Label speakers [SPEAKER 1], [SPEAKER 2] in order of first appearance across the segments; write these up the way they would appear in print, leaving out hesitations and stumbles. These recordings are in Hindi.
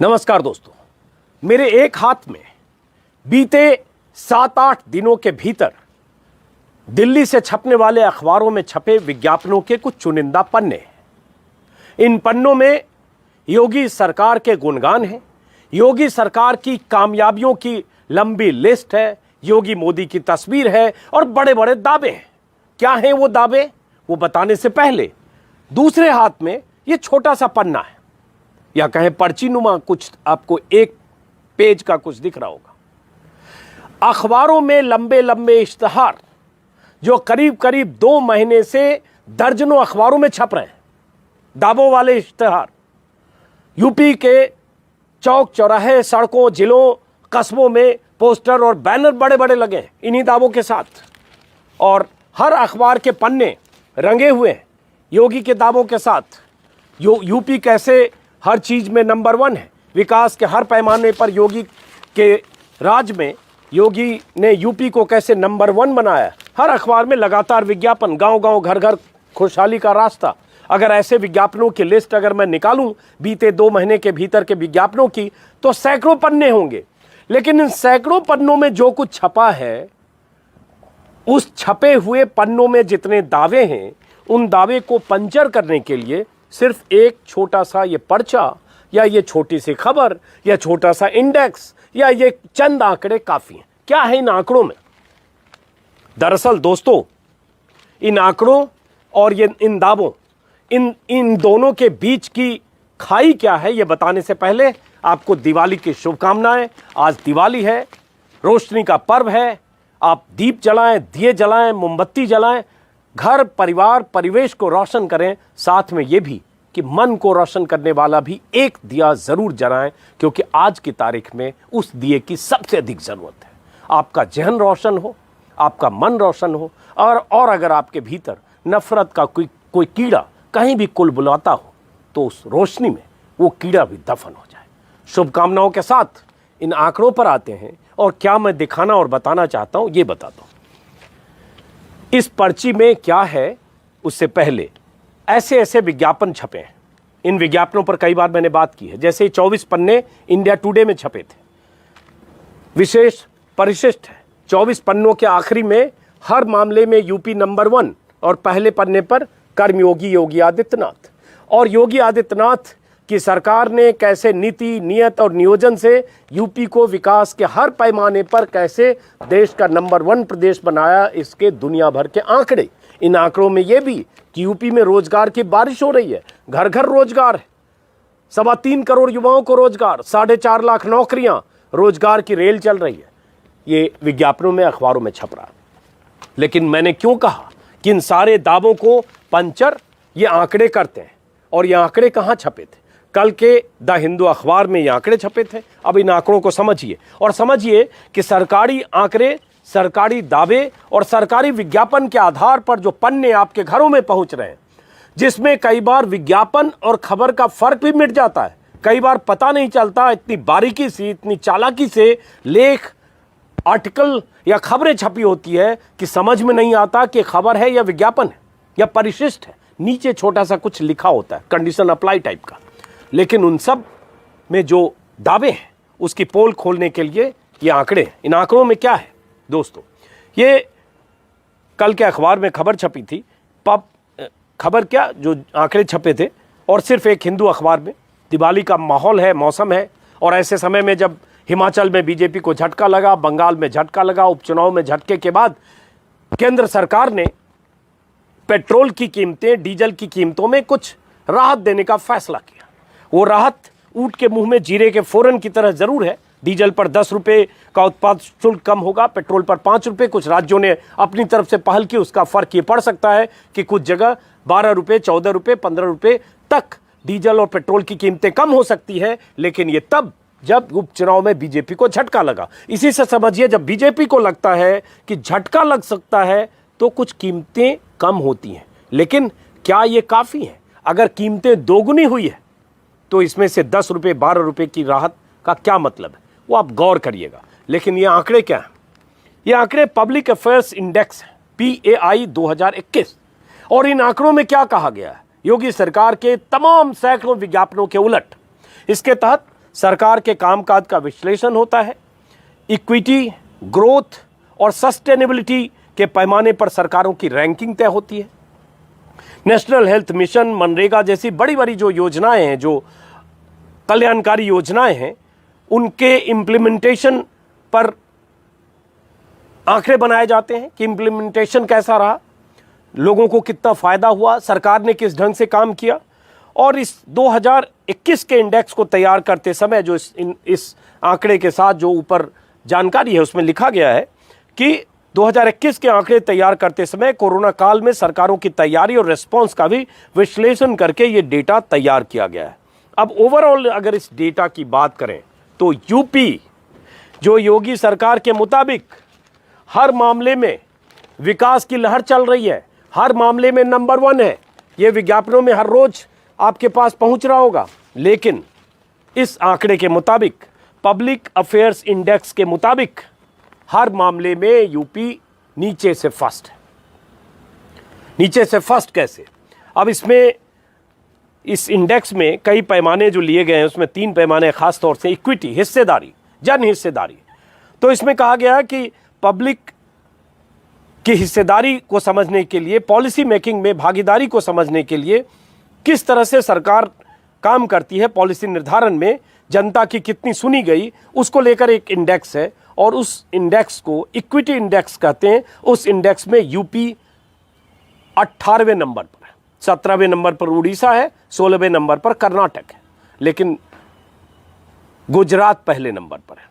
[SPEAKER 1] नमस्कार दोस्तों, मेरे एक हाथ में बीते 7-8 दिनों के भीतर दिल्ली से छपने वाले अखबारों में छपे विज्ञापनों के कुछ चुनिंदा पन्ने हैं। इन पन्नों में योगी सरकार के गुणगान हैं, योगी सरकार की कामयाबियों की लंबी लिस्ट है, योगी मोदी की तस्वीर है और बड़े बड़े दावे हैं। क्या हैं वो दावे, वो बताने से पहले दूसरे हाथ में ये छोटा सा पन्ना है, या कहें पर्ची नुमा, कुछ आपको एक पेज का कुछ दिख रहा होगा। अखबारों में लंबे लंबे इश्तिहार जो करीब करीब 2 महीने से दर्जनों अखबारों में छप रहे हैं, दावों वाले इश्तिहार। यूपी के चौक चौराहे, सड़कों, जिलों, कस्बों में पोस्टर और बैनर बड़े बड़े लगे हैं इन्हीं दावों के साथ, और हर अखबार के पन्ने रंगे हुए हैं योगी के दावों के साथ। यूपी कैसे हर चीज में नंबर 1 है, विकास के हर पैमाने पर योगी के राज में योगी ने यूपी को कैसे नंबर 1 बनाया। हर अखबार में लगातार विज्ञापन, गांव गांव घर घर खुशहाली का रास्ता। अगर ऐसे विज्ञापनों की लिस्ट अगर मैं निकालूं बीते 2 महीने के भीतर के विज्ञापनों की, तो सैकड़ों पन्ने होंगे। लेकिन इन सैकड़ों पन्नों में जो कुछ छपा है, उस छपे हुए पन्नों में जितने दावे हैं, उन दावे को पंचर करने के लिए सिर्फ एक छोटा सा ये पर्चा या ये छोटी सी खबर या छोटा सा इंडेक्स या ये चंद आंकड़े काफी हैं। क्या है इन आंकड़ों में? दरअसल दोस्तों, इन आंकड़ों और ये इन दावों, इन दोनों के बीच की खाई क्या है, ये बताने से पहले आपको दिवाली की शुभकामनाएं। आज दिवाली है, रोशनी का पर्व है। आप दीप जलाएं, दिए जलाएं, मोमबत्ती जलाएं, घर परिवार परिवेश को रोशन करें। साथ में ये भी कि मन को रोशन करने वाला भी एक दिया जरूर जलाएं, क्योंकि आज की तारीख में उस दिए की सबसे अधिक जरूरत है। आपका जहन रोशन हो, आपका मन रोशन हो, और अगर आपके भीतर नफरत का कोई कीड़ा कहीं भी कुलबुलाता हो, तो उस रोशनी में वो कीड़ा भी दफन हो जाए। शुभकामनाओं के साथ इन आंकड़ों पर आते हैं, और क्या मैं दिखाना और बताना चाहता हूं ये बताता हूं। इस पर्ची में क्या है, उससे पहले ऐसे ऐसे विज्ञापन छपे हैं। इन विज्ञापनों पर कई बार मैंने बात की है। जैसे 24 पन्ने इंडिया टुडे में छपे थे, विशेष परिशिष्ट है। 24 पन्नों के आखिरी में हर मामले में यूपी नंबर 1, और पहले पन्ने पर कर्मयोगी योगी आदित्यनाथ। और योगी आदित्यनाथ की सरकार ने कैसे नीति, नियत और नियोजन से यूपी को विकास के हर पैमाने पर कैसे देश का नंबर 1 प्रदेश बनाया, इसके दुनिया भर के आंकड़े। इन आंकड़ों में यह भी कि यूपी में रोजगार की बारिश हो रही है, घर घर रोजगार है, 3.25 करोड़ युवाओं को रोजगार, 4.5 लाख नौकरियां, रोजगार की रेल चल रही है। ये विज्ञापनों में, अखबारों में छप रहा है। लेकिन मैंने क्यों कहा कि इन सारे दावों को पंचर ये आंकड़े करते हैं, और ये आंकड़े कहां छपे थे? कल के द हिंदू अखबार में ये आंकड़े छपे थे। अब इन आंकड़ों को समझिए, और समझिए कि सरकारी आंकड़े, सरकारी दावे और सरकारी विज्ञापन के आधार पर जो पन्ने आपके घरों में पहुंच रहे हैं, जिसमें कई बार विज्ञापन और खबर का फर्क भी मिट जाता है। कई बार पता नहीं चलता, इतनी बारीकी से, इतनी चालाकी से लेख, आर्टिकल या खबरें छपी होती है कि समझ में नहीं आता कि खबर है या विज्ञापन है या परिशिष्ट है। नीचे छोटा सा कुछ लिखा होता है, कंडीशन अप्लाई टाइप का। लेकिन उन सब में जो दावे हैं, उसकी पोल खोलने के लिए ये आंकड़े हैं। इन आंकड़ों में क्या है दोस्तों? ये कल के अखबार में खबर छपी थी, खबर क्या, जो आंकड़े छपे थे, और सिर्फ एक हिंदू अखबार में। दिवाली का माहौल है, मौसम है, और ऐसे समय में जब हिमाचल में बीजेपी को झटका लगा, बंगाल में झटका लगा, उपचुनाव में झटके के बाद केंद्र सरकार ने पेट्रोल की कीमतें, डीजल की कीमतों में कुछ राहत देने का फैसला किया। वो राहत ऊंट के मुंह में जीरे के फोरन की तरह जरूर है। डीजल पर 10 रुपए का उत्पाद शुल्क कम होगा, पेट्रोल पर 5 रुपए। कुछ राज्यों ने अपनी तरफ से पहल की, उसका फर्क ये पड़ सकता है कि कुछ जगह 12 रुपए, 14 रुपए, 15 रुपए तक डीजल और पेट्रोल की कीमतें कम हो सकती है। लेकिन ये तब जब उपचुनाव में बीजेपी को झटका लगा। इसी से समझिए, जब बीजेपी को लगता है कि झटका लग सकता है, तो कुछ कीमतें कम होती हैं। लेकिन क्या ये काफी है? अगर कीमतें दोगुनी हुई है, तो इसमें से 10 रुपए, 12 रुपए की राहत का क्या मतलब है, वो आप गौर करिएगा। लेकिन ये आंकड़े क्या हैं? ये आंकड़े पब्लिक अफेयर्स इंडेक्स है, PAI 2021। और इन आंकड़ों में क्या कहा गया है? योगी सरकार के तमाम सैकड़ों विज्ञापनों के उलट इसके तहत सरकार के कामकाज का विश्लेषण होता है। इक्विटी, ग्रोथ और सस्टेनेबिलिटी के पैमाने पर सरकारों की रैंकिंग तय होती है। नेशनल हेल्थ मिशन, मनरेगा जैसी बड़ी बड़ी जो योजनाएं हैं, जो कल्याणकारी योजनाएं हैं, उनके इम्प्लीमेंटेशन पर आंकड़े बनाए जाते हैं कि इम्प्लीमेंटेशन कैसा रहा, लोगों को कितना फायदा हुआ, सरकार ने किस ढंग से काम किया। और इस 2021 के इंडेक्स को तैयार करते समय जो इस आंकड़े के साथ जो ऊपर जानकारी है उसमें लिखा गया है कि 2021 के आंकड़े तैयार करते समय कोरोना काल में सरकारों की तैयारी और रिस्पांस का भी विश्लेषण करके ये डेटा तैयार किया गया है। अब ओवरऑल अगर इस डेटा की बात करें तो यूपी जो योगी सरकार के मुताबिक हर मामले में विकास की लहर चल रही है, हर मामले में नंबर 1 है, ये विज्ञापनों में हर रोज आपके पास पहुंच रहा होगा। लेकिन इस आंकड़े के मुताबिक, पब्लिक अफेयर्स इंडेक्स के मुताबिक, हर मामले में यूपी नीचे से फर्स्ट है। नीचे से फर्स्ट कैसे? अब इसमें इस इंडेक्स में कई पैमाने जो लिए गए हैं उसमें 3 पैमाने खास तौर से इक्विटी, हिस्सेदारी, जन हिस्सेदारी। तो इसमें कहा गया कि पब्लिक की हिस्सेदारी को समझने के लिए, पॉलिसी मेकिंग में भागीदारी को समझने के लिए किस तरह से सरकार काम करती है, पॉलिसी निर्धारण में जनता की कितनी सुनी गई, उसको लेकर एक इंडेक्स है और उस इंडेक्स को इक्विटी इंडेक्स कहते हैं। उस इंडेक्स में यूपी 18वें नंबर पर है, 17वें नंबर पर उड़ीसा है, 16वें नंबर पर कर्नाटक है, लेकिन गुजरात पहले नंबर पर है।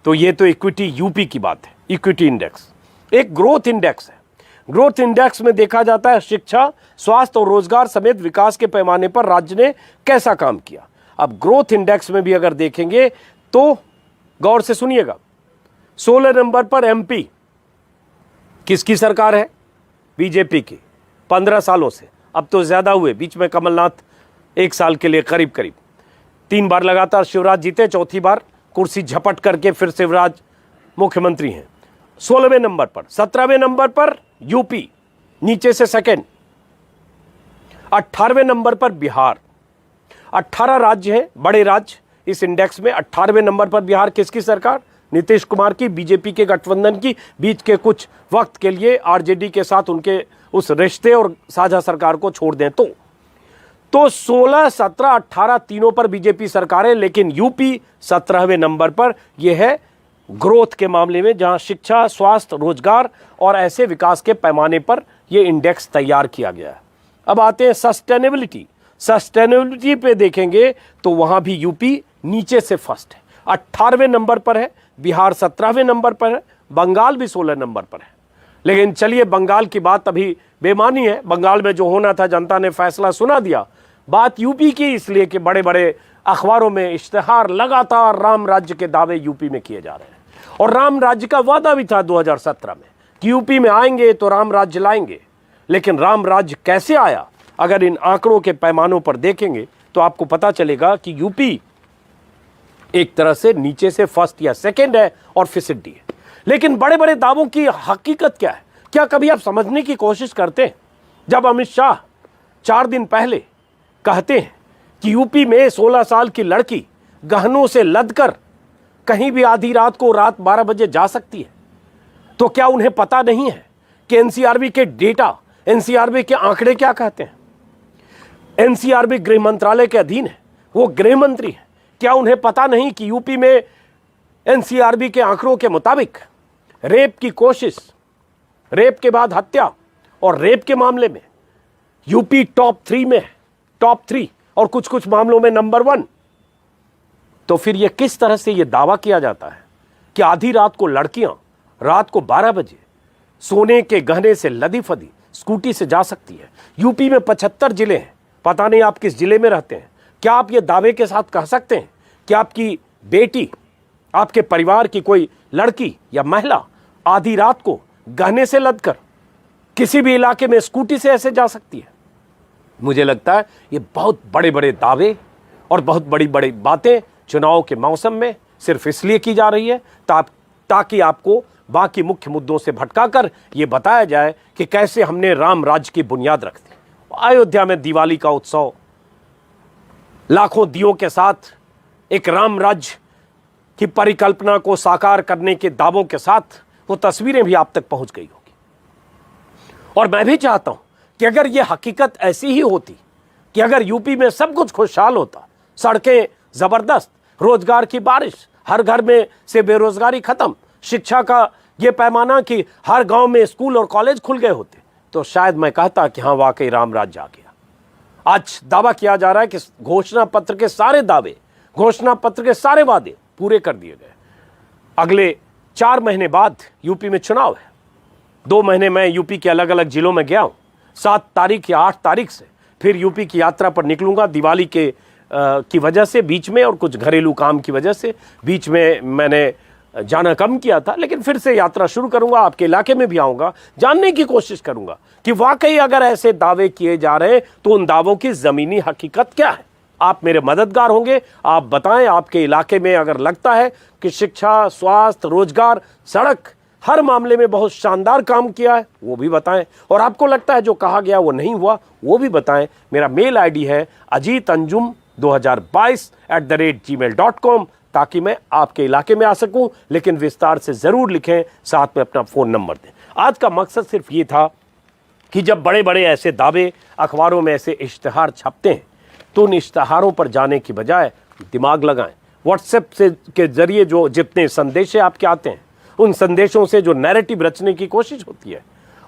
[SPEAKER 1] तो ये तो इक्विटी यूपी की बात है, इक्विटी इंडेक्स। एक ग्रोथ इंडेक्स है। ग्रोथ इंडेक्स में देखा जाता है शिक्षा, स्वास्थ्य और रोजगार समेत विकास के पैमाने पर राज्य ने कैसा काम किया। अब ग्रोथ इंडेक्स में भी अगर देखेंगे तो गौर से सुनिएगा, 16 नंबर पर एमपी किसकी सरकार है? बीजेपी की, 15 सालों से। अब तो ज्यादा हुए, बीच में कमलनाथ 1 साल के लिए करीब 3 बार लगातार शिवराज जीते, चौथी बार कुर्सी झपट करके फिर शिवराज मुख्यमंत्री हैं। 16वें नंबर पर। 17वें नंबर पर यूपी, नीचे से सेकंड। 18वें नंबर पर बिहार। 18 राज्य हैं, बड़े राज्य इस इंडेक्स में। 18वें नंबर पर बिहार किसकी सरकार? नीतीश कुमार की, बीजेपी के गठबंधन की। बीच के कुछ वक्त के लिए आरजेडी के साथ उनके उस रिश्ते और साझा सरकार को छोड़ दें तो 16, 17, 18 तीनों पर बीजेपी सरकार है। लेकिन यूपी 17वें नंबर पर यह है ग्रोथ के मामले में, जहां शिक्षा, स्वास्थ्य, रोजगार और ऐसे विकास के पैमाने पर यह इंडेक्स तैयार किया गया है। अब आते हैं सस्टेनेबिलिटी। सस्टेनेबिलिटी पे देखेंगे तो वहां भी यूपी नीचे से फर्स्ट है, 18वें नंबर पर है। बिहार 17वें नंबर पर है। बंगाल भी 16 नंबर पर है। लेकिन चलिए, बंगाल की बात अभी बेमानी है। बंगाल में जो होना था जनता ने फैसला सुना दिया। बात यूपी की, इसलिए कि बड़े बड़े अखबारों में इश्तेहार लगातार राम राज्य के दावे यूपी में किए जा रहे हैं। और राम राज्य का वादा भी था 2017 में कि यूपी में आएंगे तो राम राज्य लाएंगे। लेकिन राम राज्य कैसे आया, अगर इन आंकड़ों के पैमानों पर देखेंगे तो आपको पता चलेगा कि यूपी एक तरह से नीचे से फर्स्ट या सेकंड है और फिसड्डी है। लेकिन बड़े बड़े दावों की हकीकत क्या है? क्या कभी आप समझने की कोशिश करते हैं? जब अमित शाह 4 दिन पहले कहते हैं कि यूपी में 16 साल की लड़की गहनों से लदकर कहीं भी आधी रात को, रात 12 बजे जा सकती है, तो क्या उन्हें पता नहीं है कि एनसीआरबी के डेटा, एनसीआरबी के आंकड़े क्या कहते हैं? एनसीआरबी गृह मंत्रालय के अधीन है, वो गृह मंत्री है। क्या उन्हें पता नहीं कि यूपी में एनसीआरबी के आंकड़ों के मुताबिक रेप की कोशिश, रेप के बाद हत्या और रेप के मामले में यूपी टॉप 3 में है, टॉप 3, और कुछ कुछ मामलों में नंबर 1। तो फिर यह किस तरह से यह दावा किया जाता है कि आधी रात को लड़कियां रात को 12 बजे सोने के गहने से लदी फदी स्कूटी से जा सकती है? यूपी में 75 जिले हैं, पता नहीं आप किस जिले में रहते हैं। क्या आप ये दावे के साथ कह सकते हैं कि आपकी बेटी, आपके परिवार की कोई लड़की या महिला आधी रात को गहने से लदकर किसी भी इलाके में स्कूटी से ऐसे जा सकती है? मुझे लगता है ये बहुत बड़े बड़े दावे और बहुत बड़ी बड़ी बातें चुनाव के मौसम में सिर्फ इसलिए की जा रही है ताकि आपको बाकी मुख्य मुद्दों से भटकाकर यह बताया जाए कि कैसे हमने राम राज्य की बुनियाद रख दी। अयोध्या में दिवाली का उत्सव लाखों दियों के साथ एक राम राज्य की परिकल्पना को साकार करने के दावों के साथ वो तस्वीरें भी आप तक पहुंच गई होगी। और मैं भी चाहता हूं कि अगर ये हकीकत ऐसी ही होती कि अगर यूपी में सब कुछ खुशहाल होता, सड़कें जबरदस्त, रोजगार की बारिश, हर घर में से बेरोजगारी खत्म, शिक्षा का ये पैमाना कि हर गांव में स्कूल और कॉलेज खुल गए होते, तो शायद मैं कहता कि हां वाकई राम राज्य आ गया। आज दावा किया जा रहा है कि घोषणा पत्र के सारे दावे, घोषणा पत्र के सारे वादे पूरे कर दिए गए। अगले 4 महीने बाद यूपी में चुनाव है। 2 महीने मैं यूपी के अलग अलग जिलों में गया हूं। 7 तारीख या 8 तारीख से फिर यूपी की यात्रा पर निकलूंगा। दिवाली की वजह से बीच में और कुछ घरेलू काम की वजह से बीच में मैंने जाना कम किया था, लेकिन फिर से यात्रा शुरू करूंगा। आपके इलाके में भी आऊंगा, जानने की कोशिश करूंगा कि वाकई अगर ऐसे दावे किए जा रहे हैं तो उन दावों की जमीनी हकीकत क्या है। आप मेरे मददगार होंगे, आप बताएं आपके इलाके में अगर लगता है कि शिक्षा, स्वास्थ्य, रोजगार, सड़क, हर मामले में बहुत शानदार काम किया है, वो भी बताएं। और आपको लगता है जो कहा गया वो नहीं हुआ, वो भी बताएं। मेरा मेल आईडी है ajitanjum2022@gmail.com, ताकि मैं आपके इलाके में आ सकूं, लेकिन विस्तार से जरूर लिखें, साथ में अपना फोन नंबर दें। आज का मकसद सिर्फ ये था कि जब बड़े बड़े ऐसे दावे अखबारों में ऐसे इश्तिहार छपते हैं तो उन इश्तिहारों पर जाने की बजाय दिमाग लगाएं। व्हाट्सएप से के जरिए जो जितने संदेश आपके आते हैं, उन संदेशों से जो नैरेटिव रचने की कोशिश होती है,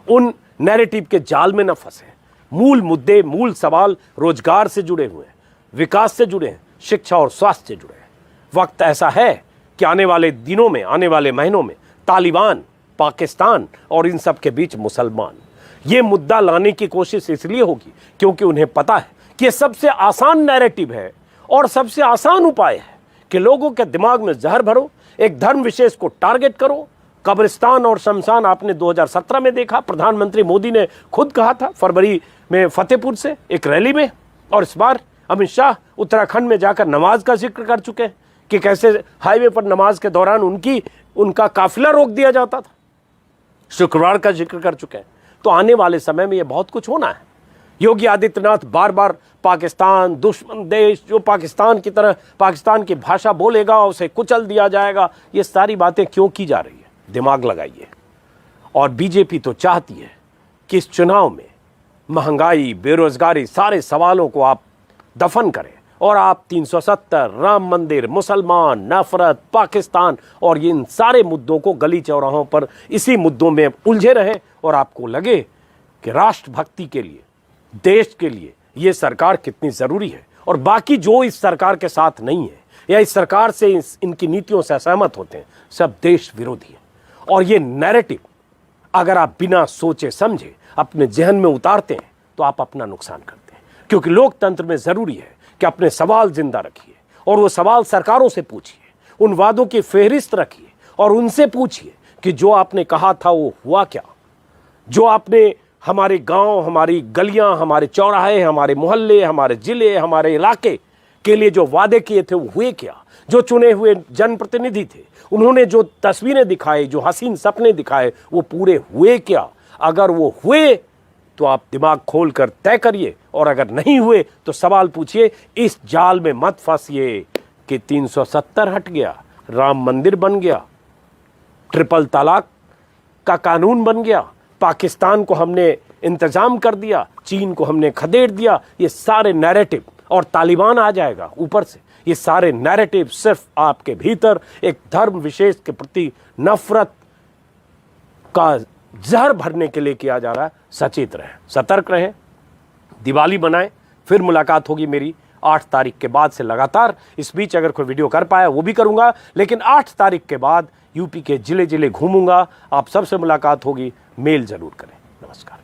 [SPEAKER 1] उन नैरेटिव के जाल में न फंसे। मूल मुद्दे, मूल सवाल रोजगार से जुड़े हुए हैं, विकास से जुड़े हैं, शिक्षा और स्वास्थ्य से जुड़े हैं। वक्त ऐसा है कि आने वाले दिनों में, आने वाले महीनों में तालिबान, पाकिस्तान और इन सब के बीच मुसलमान, ये मुद्दा लाने की कोशिश इसलिए होगी क्योंकि उन्हें पता है कि ये सबसे आसान नैरेटिव है और सबसे आसान उपाय है कि लोगों के दिमाग में जहर भरो, एक धर्म विशेष को टारगेट करो। कब्रिस्तान और शमशान आपने 2017 में देखा, प्रधानमंत्री मोदी ने खुद कहा था फरवरी में फतेहपुर से एक रैली में, और इस बार अमित शाह उत्तराखंड में जाकर नमाज का जिक्र कर चुके हैं कि कैसे हाईवे पर नमाज के दौरान उनका काफिला रोक दिया जाता था। शुक्रवार का जिक्र कर चुके हैं। तो आने वाले समय में ये बहुत कुछ होना है। योगी आदित्यनाथ बार बार पाकिस्तान दुश्मन देश, जो पाकिस्तान की तरह पाकिस्तान की भाषा बोलेगा उसे कुचल दिया जाएगा, ये सारी बातें क्यों की जा रही है? दिमाग लगाइए। और बीजेपी तो चाहती है कि इस चुनाव में महंगाई, बेरोजगारी, सारे सवालों को आप दफन करें और आप 370, राम मंदिर, मुसलमान, नफरत, पाकिस्तान और इन सारे मुद्दों को गली चौराहों पर इसी मुद्दों में उलझे रहे और आपको लगे कि राष्ट्रभक्ति के लिए, देश के लिए ये सरकार कितनी जरूरी है। और बाकी जो इस सरकार के साथ नहीं है या इस सरकार से इनकी नीतियों से असहमत होते हैं, सब देश विरोधी है। और ये नैरेटिव अगर आप बिना सोचे समझे अपने जहन में उतारते हैं तो आप अपना नुकसान करते हैं। क्योंकि लोकतंत्र में जरूरी है कि अपने सवाल जिंदा रखिए और वो सवाल सरकारों से पूछिए, उन वादों की फेहरिस्त रखिए और उनसे पूछिए कि जो आपने कहा था वो हुआ क्या। जो आपने हमारे गांव, हमारी गलियां, हमारे चौराहे, हमारे मोहल्ले, हमारे जिले, हमारे इलाके के लिए जो वादे किए थे वो हुए क्या। जो चुने हुए जनप्रतिनिधि थे उन्होंने जो तस्वीरें दिखाई, जो हसीन सपने दिखाए, वो पूरे हुए क्या। अगर वो हुए तो आप दिमाग खोल कर तय करिए और अगर नहीं हुए तो सवाल पूछिए। इस जाल में मत फंसिए कि 370 हट गया, राम मंदिर बन गया, ट्रिपल तलाक का कानून बन गया, पाकिस्तान को हमने इंतजाम कर दिया, चीन को हमने खदेड़ दिया। ये सारे नैरेटिव और तालिबान आ जाएगा ऊपर से। ये सारे नैरेटिव सिर्फ आपके भीतर एक धर्म विशेष के प्रति नफरत का जहर भरने के लिए किया जा रहा है। सचेत रहें, सतर्क रहें, दिवाली बनाएं। फिर मुलाकात होगी मेरी 8 तारीख के बाद से लगातार। इस बीच अगर कोई वीडियो कर पाया वो भी करूंगा, लेकिन 8 तारीख के बाद यूपी के जिले जिले घूमूंगा। आप सबसे मुलाकात होगी। मेल जरूर करें। नमस्कार।